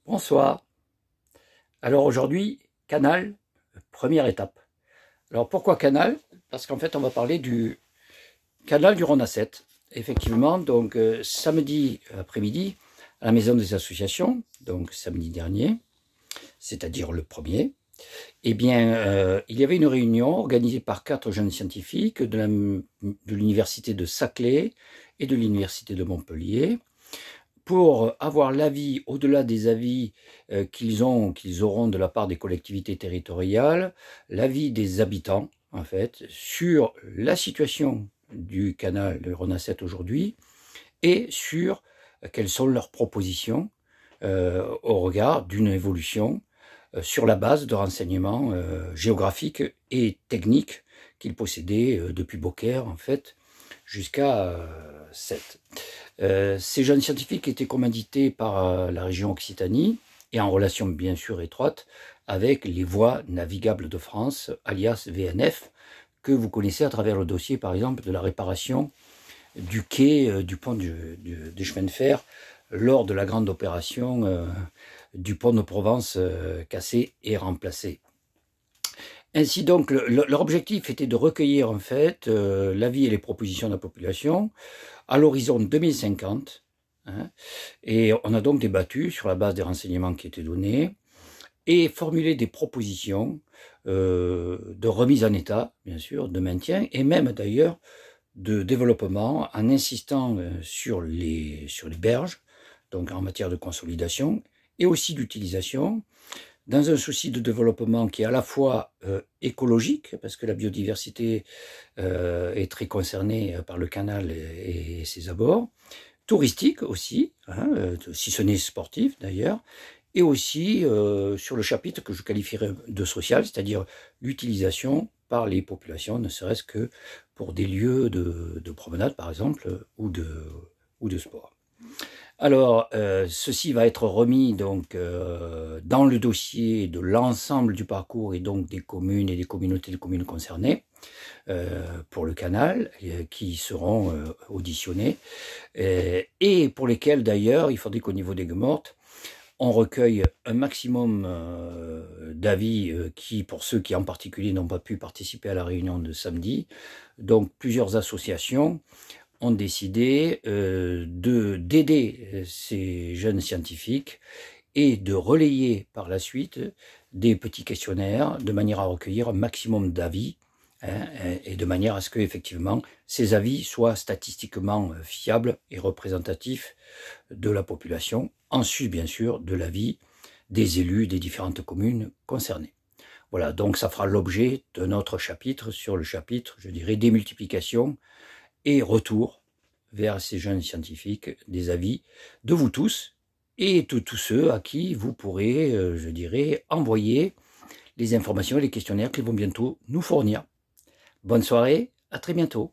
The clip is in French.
Bonsoir. Alors aujourd'hui, Canal, première étape. Alors pourquoi Canal? Parce qu'en fait on va parler du canal du Rhône à 7. Effectivement, donc samedi après-midi, à la Maison des Associations, donc samedi dernier, c'est-à-dire le 1er, eh bien, il y avait une réunion organisée par 4 jeunes scientifiques de l'université de Saclay et de l'université de Montpellier, pour avoir l'avis, au-delà des avis qu'ils auront de la part des collectivités territoriales, l'avis des habitants, en fait, sur la situation du canal de Rhône à 7 aujourd'hui et sur quelles sont leurs propositions au regard d'une évolution sur la base de renseignements géographiques et techniques qu'ils possédaient depuis Beaucaire, en fait, jusqu'à Sète. Ces jeunes scientifiques étaient commandités par la région Occitanie et en relation bien sûr étroite avec les voies navigables de France, alias VNF, que vous connaissez à travers le dossier par exemple de la réparation du quai du pont des chemins de fer lors de la grande opération du pont de Provence cassé et remplacé. Ainsi donc, leur objectif était de recueillir en fait l'avis et les propositions de la population à l'horizon 2050, hein, et on a donc débattu sur la base des renseignements qui étaient donnés et formulé des propositions de remise en état, bien sûr, de maintien et même d'ailleurs de développement en insistant sur les berges, donc en matière de consolidation et aussi d'utilisation, dans un souci de développement qui est à la fois écologique, parce que la biodiversité est très concernée par le canal et ses abords, touristique aussi, hein, si ce n'est sportif d'ailleurs, et aussi sur le chapitre que je qualifierais de social, c'est-à-dire l'utilisation par les populations, ne serait-ce que pour des lieux de promenade par exemple, ou de sport. Alors, ceci va être remis donc dans le dossier de l'ensemble du parcours et donc des communes et des communautés de communes concernées pour le canal, qui seront auditionnés et pour lesquels d'ailleurs il faudrait qu'au niveau des Guemortes, on recueille un maximum d'avis qui, pour ceux qui en particulier n'ont pas pu participer à la réunion de samedi, donc plusieurs associations ont décidé d'aider ces jeunes scientifiques et de relayer par la suite des petits questionnaires de manière à recueillir un maximum d'avis, hein, et de manière à ce que effectivement ces avis soient statistiquement fiables et représentatifs de la population, ensuite bien sûr de l'avis des élus des différentes communes concernées. Voilà, donc ça fera l'objet de notre chapitre sur le chapitre, je dirais, démultiplication et retour vers ces jeunes scientifiques des avis de vous tous et de tous ceux à qui vous pourrez, je dirais, envoyer les informations et les questionnaires qu'ils vont bientôt nous fournir. Bonne soirée, à très bientôt.